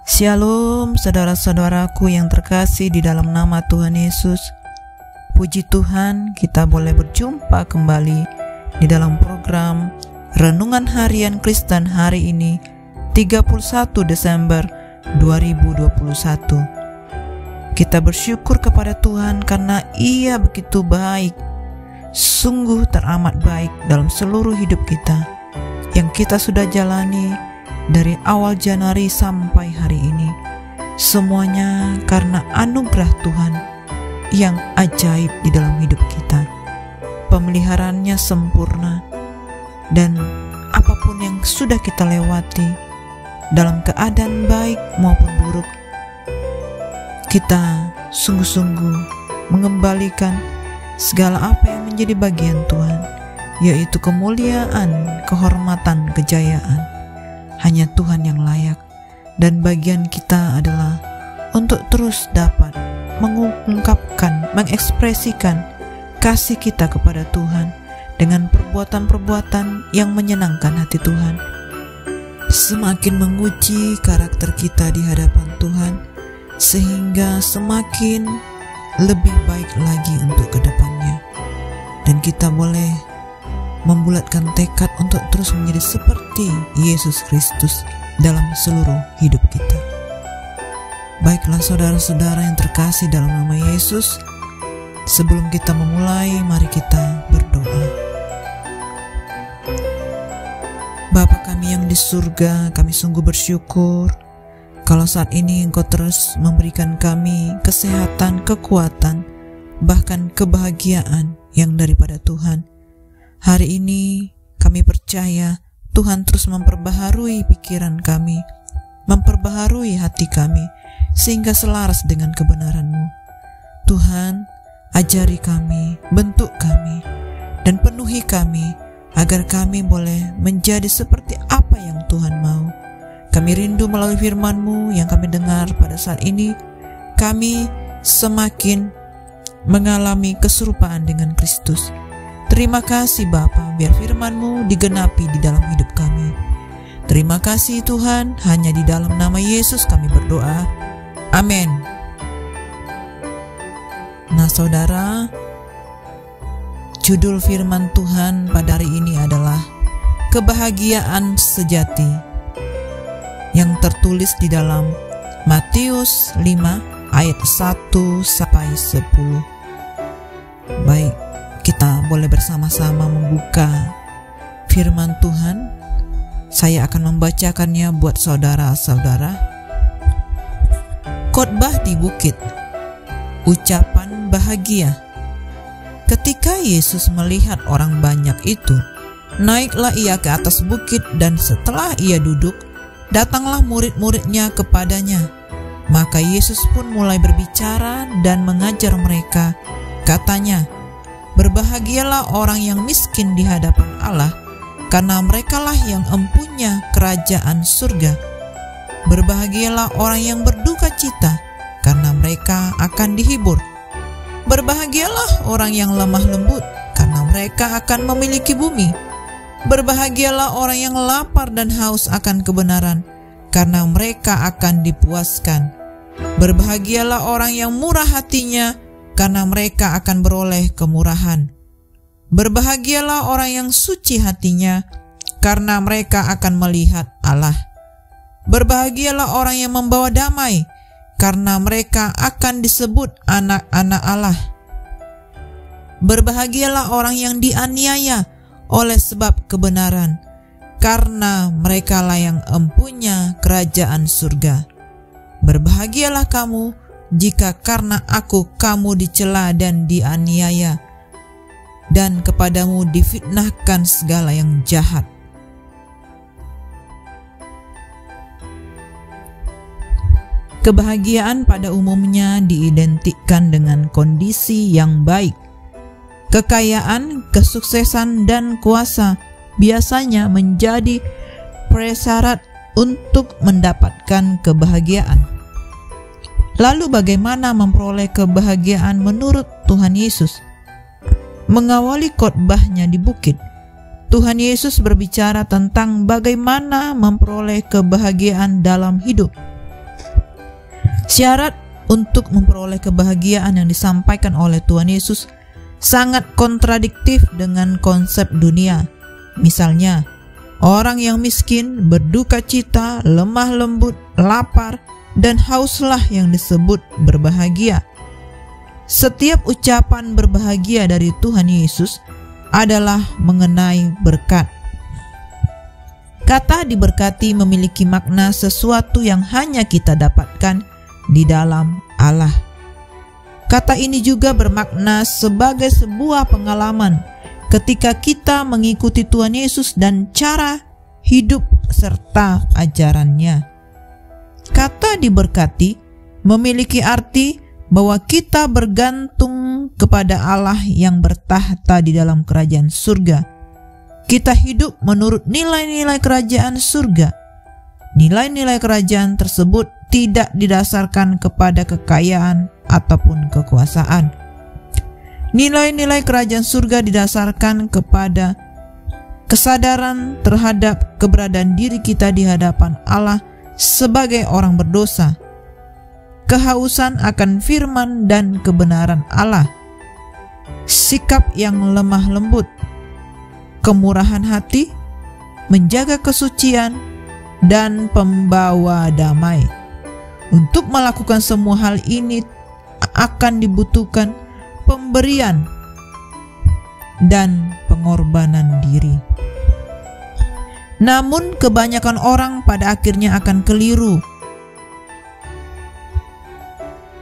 Shalom saudara-saudaraku yang terkasih di dalam nama Tuhan Yesus. Puji Tuhan, kita boleh berjumpa kembali di dalam program Renungan Harian Kristen hari ini 31 Desember 2021. Kita bersyukur kepada Tuhan karena Ia begitu baik, sungguh teramat baik dalam seluruh hidup kita yang kita sudah jalani dari awal Januari sampai hari ini. Semuanya karena anugerah Tuhan yang ajaib di dalam hidup kita. Pemeliharaannya sempurna, dan apapun yang sudah kita lewati dalam keadaan baik maupun buruk, kita sungguh-sungguh mengembalikan segala apa yang menjadi bagian Tuhan, yaitu kemuliaan, kehormatan, kejayaan. Hanya Tuhan yang layak, dan bagian kita adalah untuk terus dapat mengungkapkan, mengekspresikan kasih kita kepada Tuhan dengan perbuatan-perbuatan yang menyenangkan hati Tuhan. Semakin menguji karakter kita di hadapan Tuhan, sehingga semakin lebih baik lagi untuk kedepannya. Dan kita boleh membulatkan tekad untuk terus menjadi seperti Yesus Kristus dalam seluruh hidup kita. Baiklah saudara-saudara yang terkasih dalam nama Yesus, sebelum kita memulai, mari kita berdoa. Bapa kami yang di surga, kami sungguh bersyukur kalau saat ini Engkau terus memberikan kami kesehatan, kekuatan, bahkan kebahagiaan yang daripada Tuhan. Hari ini kami percaya Tuhan terus memperbaharui pikiran kami, memperbaharui hati kami, sehingga selaras dengan kebenaran-Mu. Tuhan, ajari kami, bentuk kami, dan penuhi kami, agar kami boleh menjadi seperti apa yang Tuhan mau. Kami rindu melalui firman-Mu yang kami dengar pada saat ini, kami semakin mengalami keserupaan dengan Kristus. Terima kasih Bapa, biar firman-Mu digenapi di dalam hidup kami. Terima kasih Tuhan, hanya di dalam nama Yesus kami berdoa. Amin. Nah saudara, judul firman Tuhan pada hari ini adalah kebahagiaan sejati, yang tertulis di dalam Matius 5 ayat 1 sampai 10. Baik, kita boleh bersama-sama membuka firman Tuhan. Saya akan membacakannya buat saudara-saudara. Khotbah di bukit, ucapan bahagia. Ketika Yesus melihat orang banyak itu, naiklah ia ke atas bukit, dan setelah ia duduk, datanglah murid-muridnya kepadanya. Maka Yesus pun mulai berbicara dan mengajar mereka. Katanya, "Berbahagialah orang yang miskin di hadapan Allah, karena merekalah yang empunya kerajaan surga. Berbahagialah orang yang berduka cita, karena mereka akan dihibur. Berbahagialah orang yang lemah lembut, karena mereka akan memiliki bumi. Berbahagialah orang yang lapar dan haus akan kebenaran, karena mereka akan dipuaskan. Berbahagialah orang yang murah hatinya, karena mereka akan beroleh kemurahan. Berbahagialah orang yang suci hatinya, karena mereka akan melihat Allah. Berbahagialah orang yang membawa damai, karena mereka akan disebut anak-anak Allah. Berbahagialah orang yang dianiaya oleh sebab kebenaran, karena merekalah yang empunya kerajaan surga. Berbahagialah kamu jika karena aku kamu dicela dan dianiaya, dan kepadamu difitnahkan segala yang jahat." Kebahagiaan pada umumnya diidentikan dengan kondisi yang baik. Kekayaan, kesuksesan, dan kuasa biasanya menjadi prasyarat untuk mendapatkan kebahagiaan. Lalu bagaimana memperoleh kebahagiaan menurut Tuhan Yesus? Mengawali khotbahnya di bukit, Tuhan Yesus berbicara tentang bagaimana memperoleh kebahagiaan dalam hidup. Syarat untuk memperoleh kebahagiaan yang disampaikan oleh Tuhan Yesus sangat kontradiktif dengan konsep dunia. Misalnya, orang yang miskin, berduka cita, lemah lembut, lapar, dan hauslah yang disebut berbahagia. Setiap ucapan berbahagia dari Tuhan Yesus adalah mengenai berkat. Kata diberkati memiliki makna sesuatu yang hanya kita dapatkan di dalam Allah. Kata ini juga bermakna sebagai sebuah pengalaman ketika kita mengikuti Tuhan Yesus dan cara hidup serta ajarannya. Kata diberkati memiliki arti bahwa kita bergantung kepada Allah yang bertahta di dalam kerajaan surga. Kita hidup menurut nilai-nilai kerajaan surga. Nilai-nilai kerajaan tersebut tidak didasarkan kepada kekayaan ataupun kekuasaan. Nilai-nilai kerajaan surga didasarkan kepada kesadaran terhadap keberadaan diri kita di hadapan Allah sebagai orang berdosa, kehausan akan firman dan kebenaran Allah, sikap yang lemah lembut, kemurahan hati, menjaga kesucian, dan pembawa damai. Untuk melakukan semua hal ini akan dibutuhkan pemberian dan pengorbanan diri. Namun kebanyakan orang pada akhirnya akan keliru.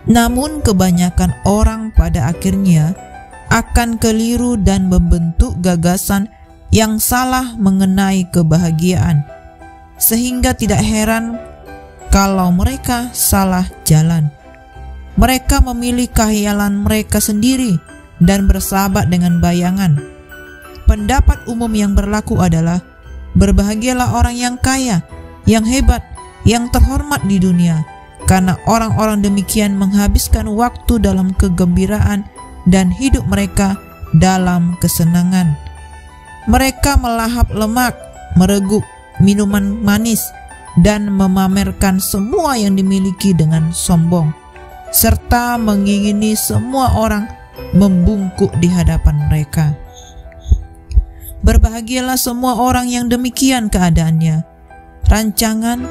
Dan membentuk gagasan yang salah mengenai kebahagiaan, sehingga tidak heran kalau mereka salah jalan. Mereka memilih khayalan mereka sendiri dan bersahabat dengan bayangan. Pendapat umum yang berlaku adalah, berbahagialah orang yang kaya, yang hebat, yang terhormat di dunia, karena orang-orang demikian menghabiskan waktu dalam kegembiraan dan hidup mereka dalam kesenangan. Mereka melahap lemak, mereguk minuman manis, dan memamerkan semua yang dimiliki dengan sombong, serta mengingini semua orang membungkuk di hadapan mereka. Berbahagialah semua orang yang demikian keadaannya. Rancangan,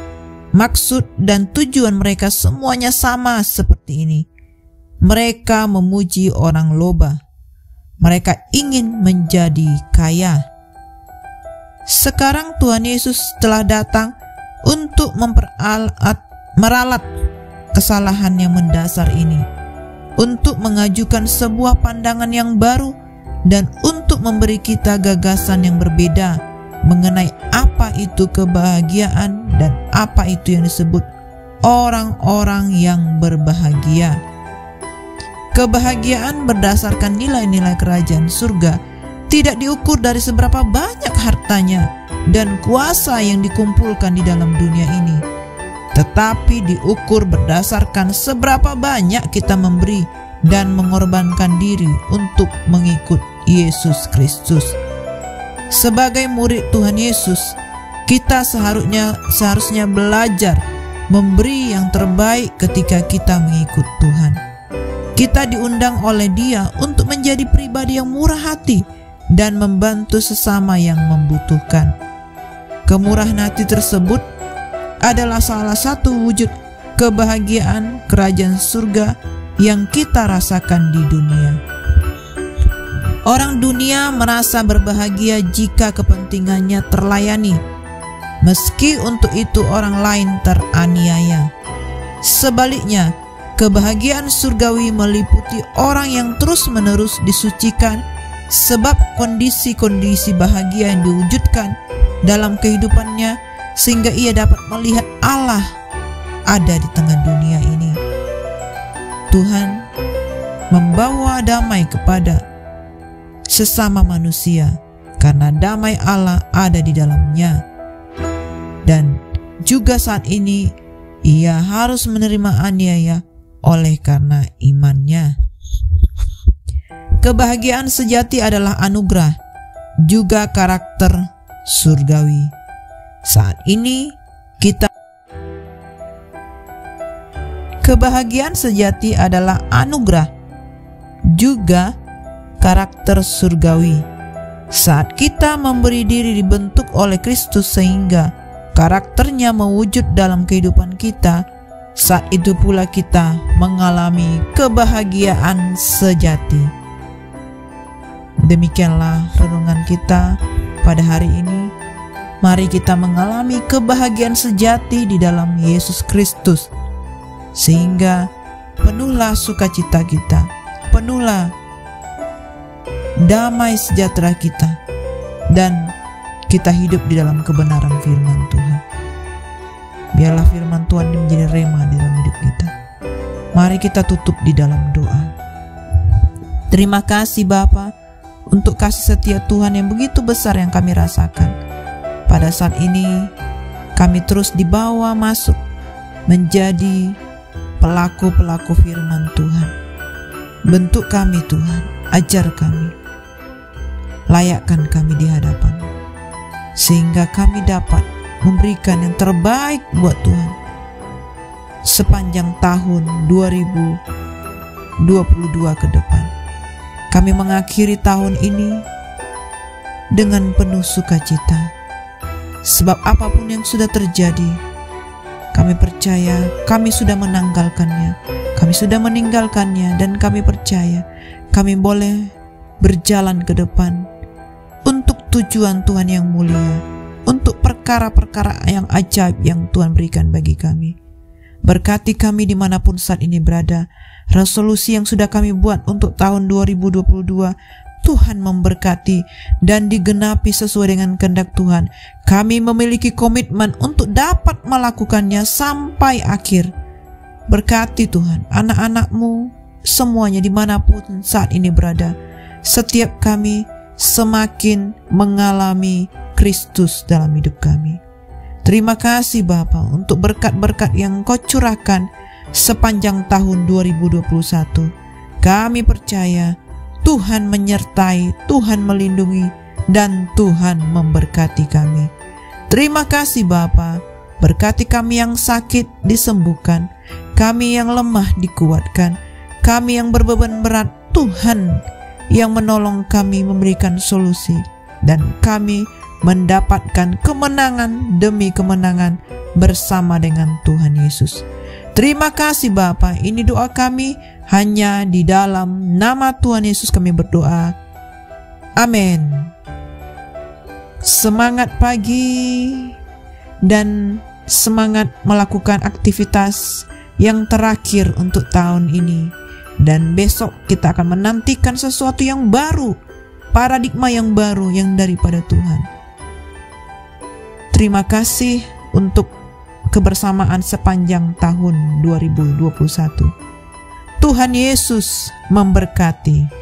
maksud, dan tujuan mereka semuanya sama seperti ini. Mereka memuji orang loba. Mereka ingin menjadi kaya. Sekarang Tuhan Yesus telah datang untuk meralat kesalahan yang mendasar ini, untuk mengajukan sebuah pandangan yang baru, dan untuk memberi kita gagasan yang berbeda mengenai apa itu kebahagiaan dan apa itu yang disebut orang-orang yang berbahagia. Kebahagiaan berdasarkan nilai-nilai kerajaan surga tidak diukur dari seberapa banyak hartanya dan kuasa yang dikumpulkan di dalam dunia ini, tetapi diukur berdasarkan seberapa banyak kita memberi dan mengorbankan diri untuk mengikut Yesus Kristus. Sebagai murid Tuhan Yesus, kita seharusnya belajar memberi yang terbaik ketika kita mengikut Tuhan. Kita diundang oleh Dia untuk menjadi pribadi yang murah hati dan membantu sesama yang membutuhkan. Kemurahan hati tersebut adalah salah satu wujud kebahagiaan kerajaan surga yang kita rasakan di dunia. Orang dunia merasa berbahagia jika kepentingannya terlayani, meski untuk itu orang lain teraniaya. Sebaliknya, kebahagiaan surgawi meliputi orang yang terus-menerus disucikan, sebab kondisi-kondisi bahagia yang diwujudkan dalam kehidupannya sehingga ia dapat melihat Allah ada di tengah dunia ini. Tuhan membawa damai kepada sesama manusia karena damai Allah ada di dalamnya, dan juga saat ini ia harus menerima aniaya oleh karena imannya. Kebahagiaan sejati adalah anugerah, juga karakter surgawi. Saat ini kita Kebahagiaan sejati adalah anugerah, juga karakter surgawi. Saat kita memberi diri dibentuk oleh Kristus sehingga karakternya mewujud dalam kehidupan kita, saat itu pula kita mengalami kebahagiaan sejati. Demikianlah renungan kita pada hari ini. Mari kita mengalami kebahagiaan sejati di dalam Yesus Kristus, sehingga penuhlah sukacita kita, penuhlah damai sejahtera kita, dan kita hidup di dalam kebenaran firman Tuhan. Biarlah firman Tuhan menjadi rema di dalam hidup kita. Mari kita tutup di dalam doa. Terima kasih Bapa untuk kasih setia Tuhan yang begitu besar yang kami rasakan. Pada saat ini kami terus dibawa masuk menjadi pelaku-pelaku firman Tuhan. Bentuk kami Tuhan, ajar kami, layakkan kami di hadapan, sehingga kami dapat memberikan yang terbaik buat Tuhan sepanjang tahun 2022 ke depan. Kami mengakhiri tahun ini dengan penuh sukacita, sebab apapun yang sudah terjadi, kami percaya kami sudah menanggalkannya, kami sudah meninggalkannya, dan kami percaya kami boleh berjalan ke depan untuk tujuan Tuhan yang mulia, untuk perkara-perkara yang ajaib yang Tuhan berikan bagi kami. Berkati kami dimanapun saat ini berada. Resolusi yang sudah kami buat untuk tahun 2022, Tuhan memberkati dan digenapi sesuai dengan kehendak Tuhan. Kami memiliki komitmen untuk dapat melakukannya sampai akhir. Berkati Tuhan anak-anak-Mu semuanya dimanapun saat ini berada. Setiap kami semakin mengalami Kristus dalam hidup kami. Terima kasih Bapa untuk berkat-berkat yang Kau curahkan sepanjang tahun 2021. Kami percaya Tuhan menyertai, Tuhan melindungi, dan Tuhan memberkati kami. Terima kasih Bapa, berkati kami yang sakit disembuhkan, kami yang lemah dikuatkan, kami yang berbeban berat, Tuhan yang menolong kami memberikan solusi, dan kami mendapatkan kemenangan demi kemenangan bersama dengan Tuhan Yesus. Terima kasih Bapa, ini doa kami hanya di dalam nama Tuhan Yesus kami berdoa. Amin. Semangat pagi dan semangat melakukan aktivitas yang terakhir untuk tahun ini. Dan besok kita akan menantikan sesuatu yang baru, paradigma yang baru yang daripada Tuhan. Terima kasih untuk kebersamaan sepanjang tahun 2021. Tuhan Yesus memberkati.